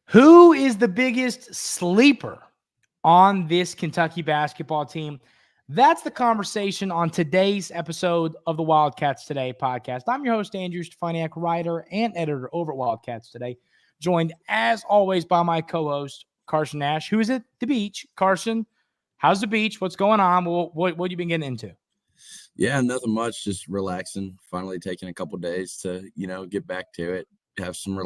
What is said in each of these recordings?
Who is the biggest sleeper on this Kentucky basketball team? That's the conversation on today's episode of the Wildcats Today podcast. I'm your host, Andrew Stefaniak, writer and editor over at Wildcats Today, joined as always by my co-host, Carson Nash, who is at the beach. Carson, how's the beach? What's going on? What have you been getting into? Yeah, nothing much, just relaxing, finally taking a couple days to, get back to it, have some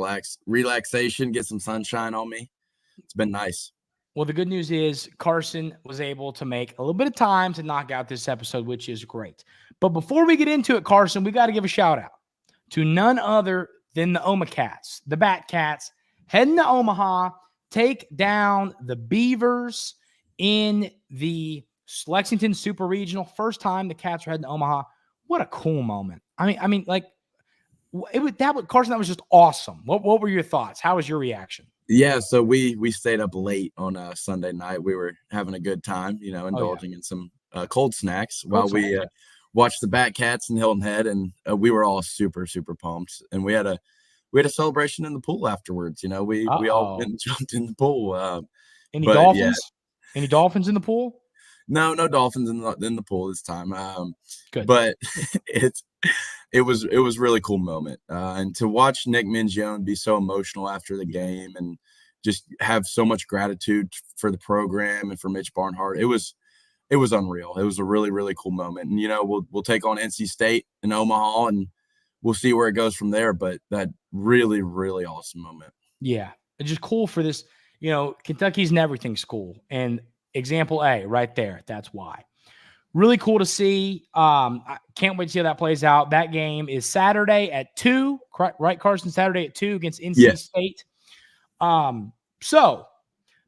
relaxation, get some sunshine on me. It's been nice. Well, the good news is Carson was able to make a little bit of time to knock out this episode, which is great. But before we get into it, Carson, we got to give a shout out to none other than the Wildcats, the Batcats, heading to Omaha, take down the Beavers in the Lexington Super Regional. First time the Cats are heading to Omaha. What a cool moment. Carson, that was just awesome. What were your thoughts? How was your reaction? Yeah, so we stayed up late on a Sunday night. We were having a good time, indulging in some cold snacks while we watched the Batcats in Hilton Head, and we were all super, super pumped. And we had a celebration in the pool afterwards. We all went and jumped in the pool. Any dolphins? Yeah. Any dolphins in the pool? No dolphins in the pool this time. Good, but it was a really cool moment, and to watch Nick Mingione be so emotional after the game and just have so much gratitude for the program and for Mitch Barnhart. It was unreal. It was a really, really cool moment. And we'll take on NC State in Omaha, and we'll see where it goes from there. But that really, really awesome moment. Yeah, it's just cool for this. Kentucky's an everything school, and example A right there. That's why. Really cool to see. I can't wait to see how that plays out. That game is Saturday at 2, right, Carson? Saturday at 2 against NC State. But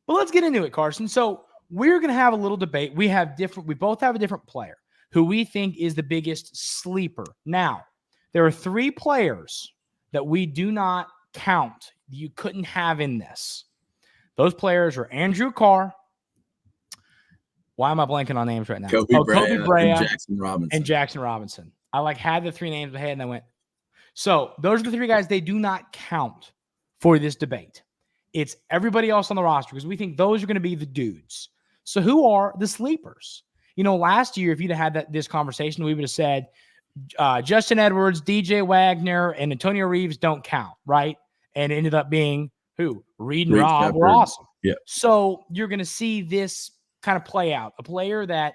let's get into it, Carson. So we're going to have a little debate. We both have a different player who we think is the biggest sleeper. Now, there are 3 players that we do not count. You couldn't have in this. Those players are Andrew Carr. Why am I blanking on names right now? Kobe Brea and Jackson Robinson. I had the 3 names in my head and I went. So those are the 3 guys they do not count for this debate. It's everybody else on the roster because we think those are going to be the dudes. So who are the sleepers? Last year, if you'd have had this conversation, we would have said Justin Edwards, DJ Wagner, and Antonio Reeves don't count, right? And it ended up being who? Reed and Rob were awesome. Yeah. So you're going to see this kind of play out. A player that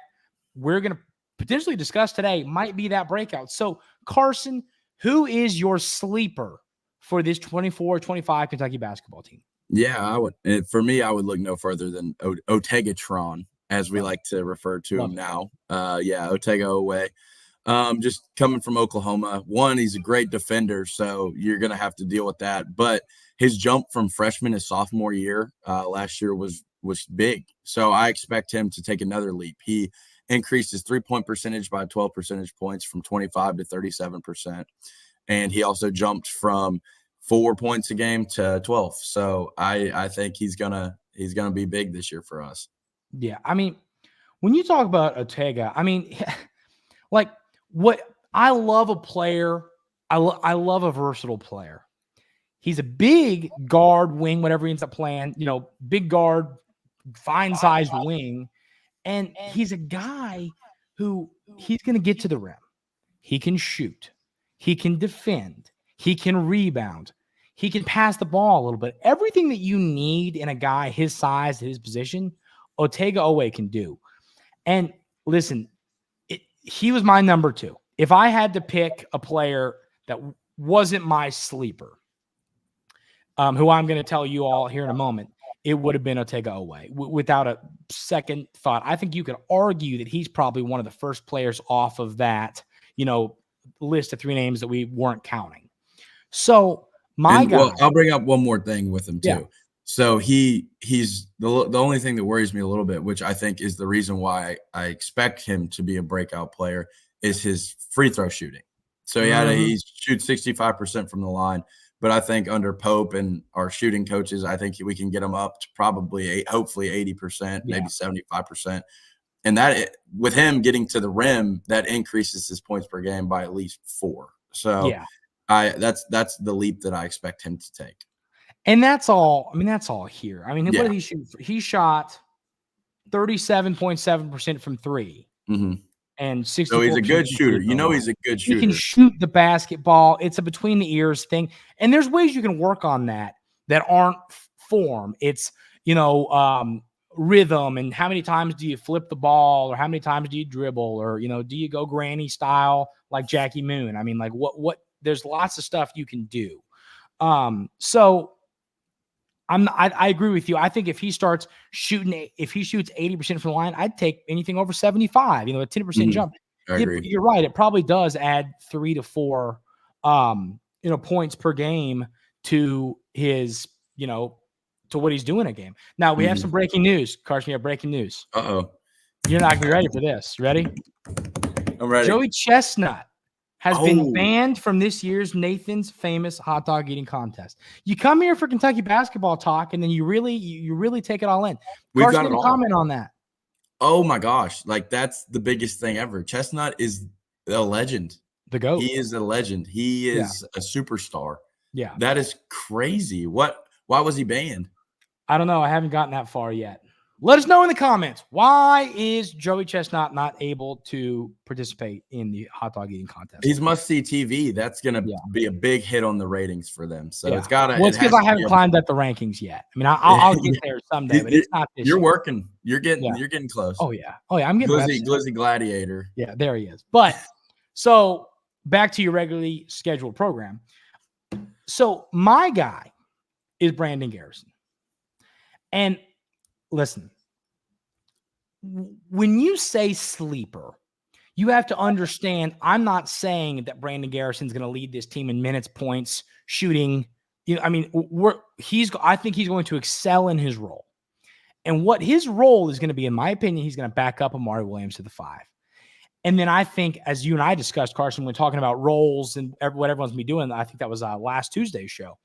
we're going to potentially discuss today might be that breakout. So, Carson, who is your sleeper for this 24-25 Kentucky basketball team? Yeah, I would. For me, I would look no further than Otega, as we like to refer to him now. Otega Oweh. Just coming from Oklahoma. One, he's a great defender, so you're going to have to deal with that. But his jump from freshman to sophomore year last year was big. So I expect him to take another leap. He increased his 3-point percentage by 12 percentage points from 25 to 37%. And he also jumped from 4 points a game to 12. So I think he's gonna be big this year for us. Yeah. When you talk about Otega, what I love a player, I love a versatile player. He's a big guard, wing, whatever he ends up playing, big guard, fine-sized wing. And he's a guy who he's going to get to the rim. He can shoot. He can defend. He can rebound. He can pass the ball a little bit. Everything that you need in a guy his size, his position, Otega Oweh can do. And listen, he was my number 2. If I had to pick a player that wasn't my sleeper, who I'm going to tell you all here in a moment, it would have been Otega Oweh without a second thought. I think you could argue that he's probably one of the first players off of that, list of 3 names that we weren't counting. So my guy. Well, I'll bring up one more thing with him too. Yeah. So he's the only thing that worries me a little bit, which I think is the reason why I expect him to be a breakout player, is his free throw shooting. So he shoots 65% from the line. But I think under Pope and our shooting coaches, I think we can get him up to probably hopefully 80%, maybe 75%. And that, with him getting to the rim, that increases his points per game by at least 4. So that's the leap that I expect him to take. And that's all. I mean, that's all here. I mean, what Yeah. did he shoot? He shot 37.7% from three and 64%. So he's a good shooter. You know, he's a good He shooter. can shoot the basketball. It's a between the ears thing. And there's ways you can work on that aren't form. It's, rhythm and how many times do you flip the ball or how many times do you dribble or, do you go granny style like Jackie Moon? I mean, like what there's lots of stuff you can do. So I agree with you. I think if he shoots 80% from the line, I'd take anything over 75, a 10% jump. I agree. You're right. It probably does add 3 to 4, points per game to his, to what he's doing a game. Now we have some breaking news. Carson, we have breaking news. Uh-oh. You're not going to be ready for this. Ready? I'm ready. Joey Chestnut has been banned from this year's Nathan's Famous Hot Dog Eating Contest. You come here for Kentucky basketball talk, and then you really take it all in. We've Carson, got it all. comment on that. Oh my gosh, like that's the biggest thing ever. Chestnut is a legend. The GOAT. He is a legend. He is a superstar. Yeah. That is crazy. Why was he banned? I don't know. I haven't gotten that far yet. Let us know in the comments. Why is Joey Chestnut not able to participate in the hot dog eating contest? He's must-see TV. That's going to be a big hit on the ratings for them. So it's got to. Well, it's because I haven't climbed up the rankings yet. I mean, I'll get there someday, but it's not this You're year. Working. You're getting close. Oh yeah. I'm getting Glizzy Gladiator. Yeah, there he is. But so back to your regularly scheduled program. So my guy is Brandon Garrison. And listen, when you say sleeper, you have to understand, I'm not saying that Brandon Garrison's going to lead this team in minutes, points, shooting. I think he's going to excel in his role. And what his role is going to be, in my opinion, he's going to back up Amari Williams to the 5. And then I think, as you and I discussed, Carson, when talking about roles and what everyone's going to be doing, I think that was last Tuesday's show.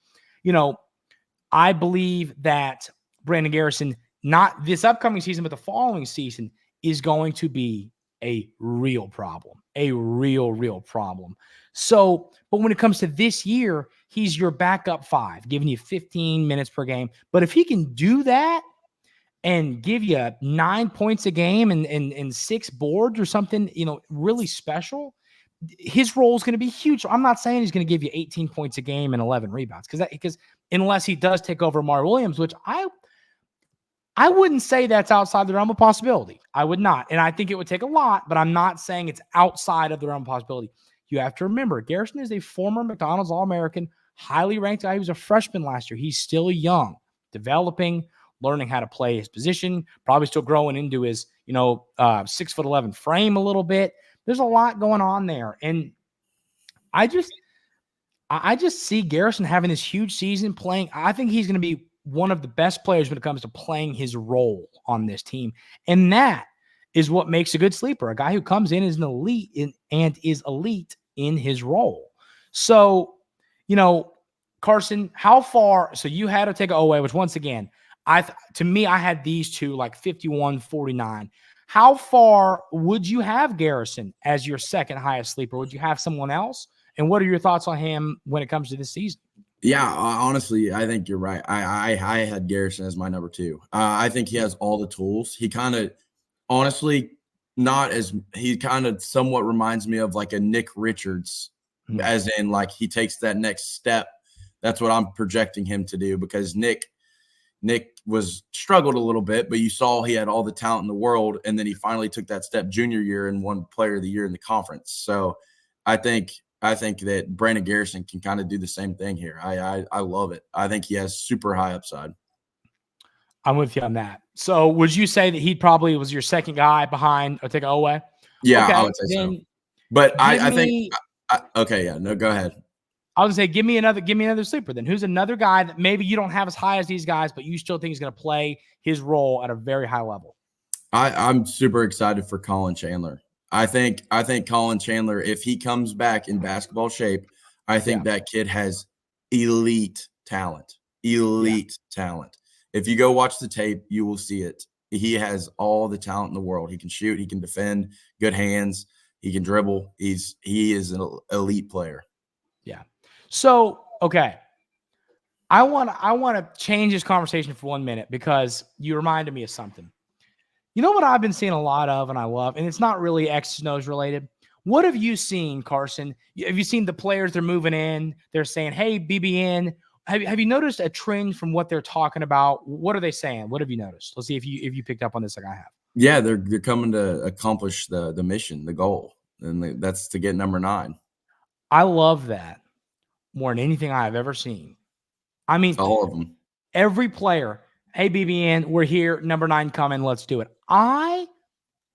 I believe that Brandon Garrison, not this upcoming season, but the following season, is going to be a real problem, a real problem. So, but when it comes to this year, he's your backup 5, giving you 15 minutes per game. But if he can do that and give you 9 points a game and 6 boards or something, really special, his role is going to be huge. I'm not saying he's going to give you 18 points a game and 11 rebounds because unless he does take over Amari Williams, which I wouldn't say that's outside the realm of possibility. I would not. And I think it would take a lot, but I'm not saying it's outside of the realm of possibility. You have to remember, Garrison is a former McDonald's All-American, highly ranked guy. He was a freshman last year. He's still young, developing, learning how to play his position, probably still growing into his, 6'11" frame a little bit. There's a lot going on there. And I just see Garrison having this huge season playing. I think he's going to be one of the best players when it comes to playing his role on this team. And that is what makes a good sleeper, a guy who comes in as an elite and is elite in his role. So, Carson, how far? So you had Otega Oweh, which once again, I had these two like 51-49. How far would you have Garrison as your second highest sleeper? Would you have someone else? And what are your thoughts on him when it comes to this season? Yeah, honestly, I think you're right. I had Garrison as my number 2. I think he has all the tools. He kind of, honestly, he kind of somewhat reminds me of like a Nick Richards, as in like he takes that next step. That's what I'm projecting him to do, because Nick was struggled a little bit, but you saw he had all the talent in the world, and then he finally took that step junior year and won Player of the Year in the conference. So I think that Brandon Garrison can kind of do the same thing here. I love it. I think he has super high upside. I'm with you on that. So would you say that he probably was your second guy behind Otega Oweh? Yeah, okay, I would say so. But I think okay, yeah, no, go ahead. I was gonna say, give me another sleeper then. Who's another guy that maybe you don't have as high as these guys, but you still think he's gonna play his role at a very high level? I'm super excited for Colin Chandler. I think Colin Chandler, if he comes back in basketball shape, I think that kid has elite talent. Talent. If you go watch the tape, you will see it. He has all the talent in the world. He can shoot, he can defend, good hands, he can dribble. He is an elite player. Yeah. So, okay. I want to change this conversation for 1 minute because you reminded me of something. You know what I've been seeing a lot of and I love, and it's not really X's and O's related. What have you seen, Carson? Have you seen the players? They're moving in. They're saying, hey, BBN. Have you noticed a trend from what they're talking about? What are they saying? What have you noticed? Let's see if you picked up on this like I have. Yeah, they're coming to accomplish the mission, the goal, and that's to get number 9. I love that more than anything I have ever seen. I mean, all of them. Every player, hey, BBN, we're here, number 9 coming, let's do it. I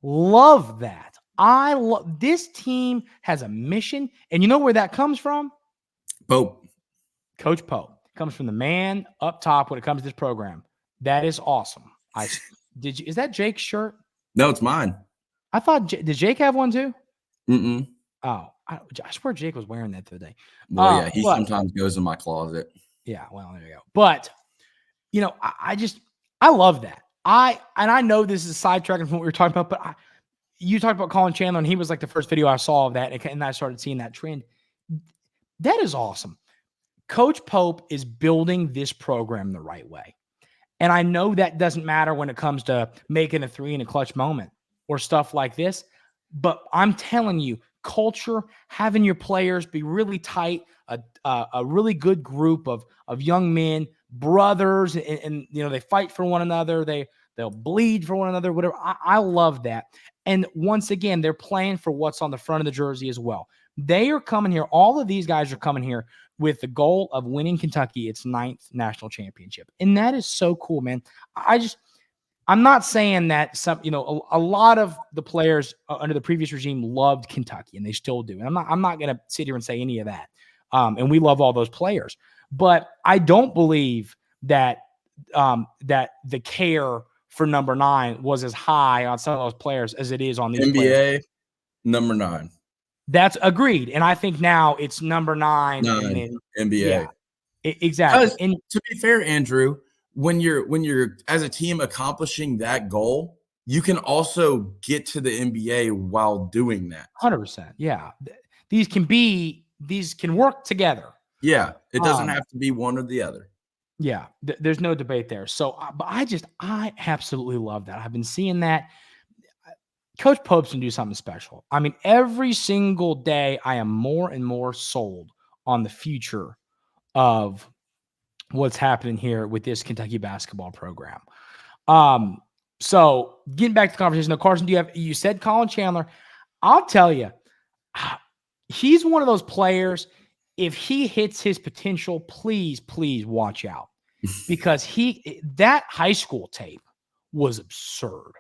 love that. This team has a mission, and you know where that comes from? Pope. Coach Pope. Comes from the man up top when it comes to this program. That is awesome. Is that Jake's shirt? No, it's mine. I thought, did Jake have one too? Mm-mm. Oh, I swear Jake was wearing that today. Well, yeah, he sometimes goes in my closet. Yeah, well, there you go. But, I love that. I know this is sidetracking from what we were talking about, but you talked about Colin Chandler, and he was like the first video I saw of that, and I started seeing that trend. That is awesome. Coach Pope is building this program the right way. And I know that doesn't matter when it comes to making a 3 in a clutch moment or stuff like this, but I'm telling you, culture, having your players be really tight, a really good group of young men, brothers, and they fight for one another. They'll bleed for one another, whatever. I love that. And once again, they're playing for what's on the front of the jersey as well. They are coming here. All of these guys are coming here with the goal of winning Kentucky its 9th national championship. And that is so cool, man. I'm not saying that a lot of the players under the previous regime loved Kentucky, and they still do. And I'm not going to sit here and say any of that. And we love all those players, but I don't believe that that the care for number 9 was as high on some of those players as it is on these NBA players. Number 9. That's agreed. And I think now it's number 9. And then, NBA. Yeah, exactly. And to be fair, Andrew, when you're as a team accomplishing that goal, you can also get to the NBA while doing that. 100%. Yeah. These can work together. Yeah. It doesn't have to be one or the other. Yeah. There's no debate there. So, but I absolutely love that. I've been seeing that. Coach Pope's can do something special. I mean, every single day I am more and more sold on the future of what's happening here with this Kentucky basketball program. So getting back to the conversation, now, Carson, you said Colin Chandler. I'll tell you, he's one of those players. If he hits his potential, please watch out, because that high school tape was absurd.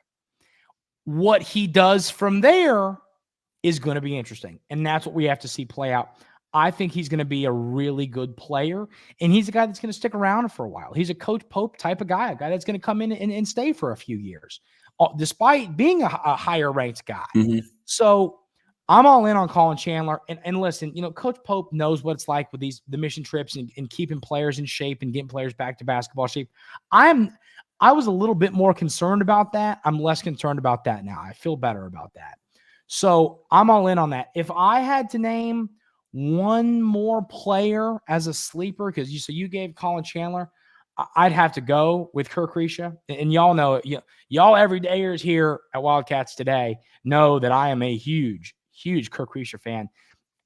What he does from there is going to be interesting, and that's what we have to see play out. I think he's going to be a really good player, and he's a guy that's going to stick around for a while. He's a Coach Pope type of guy, a guy that's going to come in and stay for a few years, despite being a higher-ranked guy. Mm-hmm. So I'm all in on Colin Chandler. And listen, Coach Pope knows what it's like with the mission trips and keeping players in shape and getting players back to basketball shape. I was a little bit more concerned about that. I'm less concerned about that now. I feel better about that. So I'm all in on that. If I had to name one more player as a sleeper, because you gave Colin Chandler, I'd have to go with Kirk Risha. And y'all know, y'all everydayers here at Wildcats Today know that I am a huge Kirk Risha fan.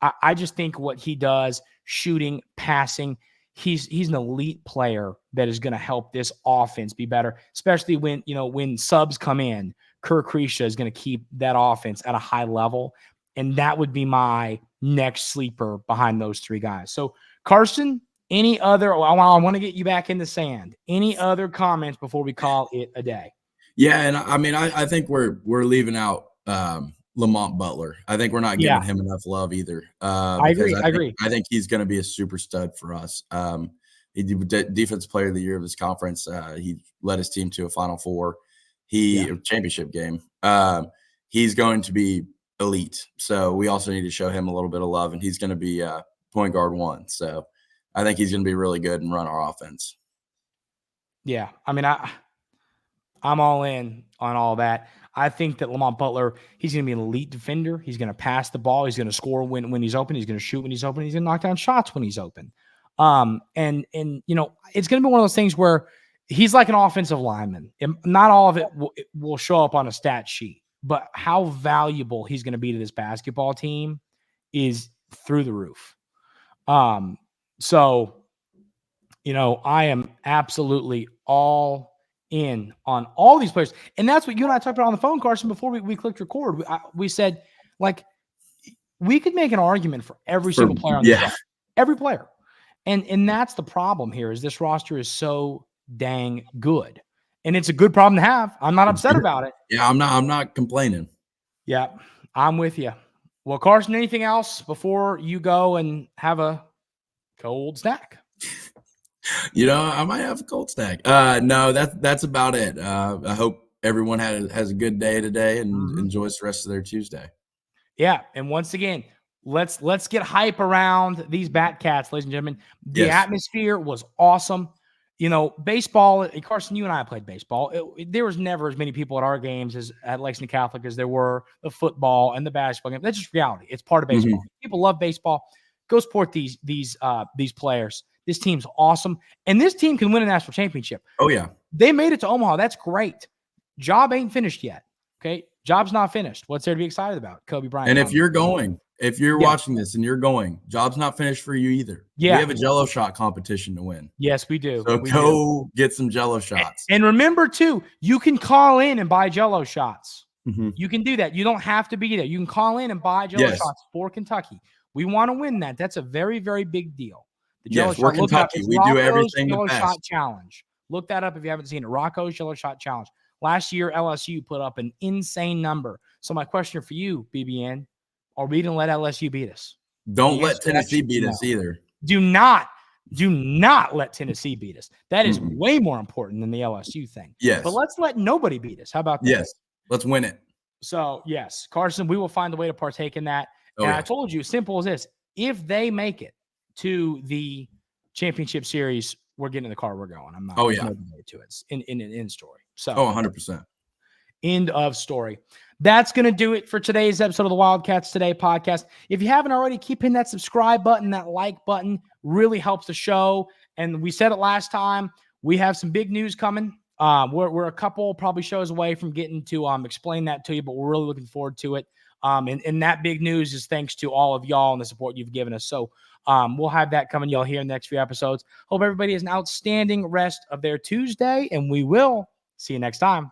I just think what he does, shooting, passing, he's an elite player that is going to help this offense be better, especially when subs come in. Kirk Risha is going to keep that offense at a high level, and that would be my next sleeper behind those 3 guys. So, Carson, any other? I want to get you back in the sand. Any other comments before we call it a day? Yeah, and I mean, I think we're leaving out Lamont Butler. I think we're not giving him enough love either. I agree. I think he's going to be a super stud for us. He did Defensive Player of the Year of his conference. He led his team to a Final Four. Championship game. He's going to be elite. So we also need to show him a little bit of love, and he's going to be point guard 1. So I think he's going to be really good and run our offense. Yeah. I mean, I'm all in on all that. I think that Lamont Butler, he's going to be an elite defender. He's going to pass the ball. He's going to score when he's open. He's going to shoot when he's open. He's going to knock down shots when he's open. And you know, it's going to be one of those things where he's like an offensive lineman. Not all of it will show up on a stat sheet, but how valuable he's going to be to this basketball team is through the roof. So, you know, I am absolutely all in on all these players. And that's what you and I talked about on the phone, Carson, before we clicked record. We said, like, we could make an argument for every single player on this roster. Every player. And that's the problem here is this roster is so dang good. And it's a good problem to have. I'm not upset about it. Yeah, I'm not complaining. Yeah, I'm with you. Well, Carson, anything else before you go and have a cold snack? You know, I might have a cold snack. No, that's about it. I hope everyone has a good day today and enjoys the rest of their Tuesday. Yeah, and once again, let's get hype around these Batcats, ladies and gentlemen. The atmosphere was awesome. You know, baseball, Carson, you and I played baseball. There was never as many people at our games as at Lexington Catholic as there were the football and the basketball game. That's just reality. It's part of baseball. People love baseball. Go support these players. This team's awesome. And this team can win a national championship. Oh, yeah. They made it to Omaha. That's great. Job ain't finished yet. Okay? Job's not finished. What's there to be excited about? Kobe Bryant. And if you're watching this and you're going, job's not finished for you either. Yeah. We have a Jell-O shot competition to win. Yes, we do. So go get some Jell-O shots. And remember, too, you can call in and buy Jell-O shots. You can do that. You don't have to be there. You can call in and buy Jell-O shots for Kentucky. We want to win that. That's a very, very big deal. The Jell-O shot. We're Kentucky. We do everything Jell-O the best. Shot Challenge. Look that up if you haven't seen it. Rocco's Jell-O Shot Challenge. Last year, LSU put up an insane number. So my question for you, BBN, are we going to let LSU beat us? Don't let Tennessee beat us either. Do not let Tennessee beat us. That is way more important than the LSU thing. Yes. But let's let nobody beat us. How about that? Yes. Let's win it. So, yes, Carson, we will find a way to partake in that. And I told you, simple as this. If they make it to the championship series, we're getting in the car. We're going. I'm not. To it. In story. So. 100%. End of story. That's going to do it for today's episode of the Wildcats Today podcast. If you haven't already, keep hitting that subscribe button, that like button. Really helps the show. And we said it last time. We have some big news coming. We're a couple probably shows away from getting to explain that to you, but we're really looking forward to it. And that big news is thanks to all of y'all and the support you've given us. So we'll have that coming y'all here in the next few episodes. Hope everybody has an outstanding rest of their Tuesday, and we will see you next time.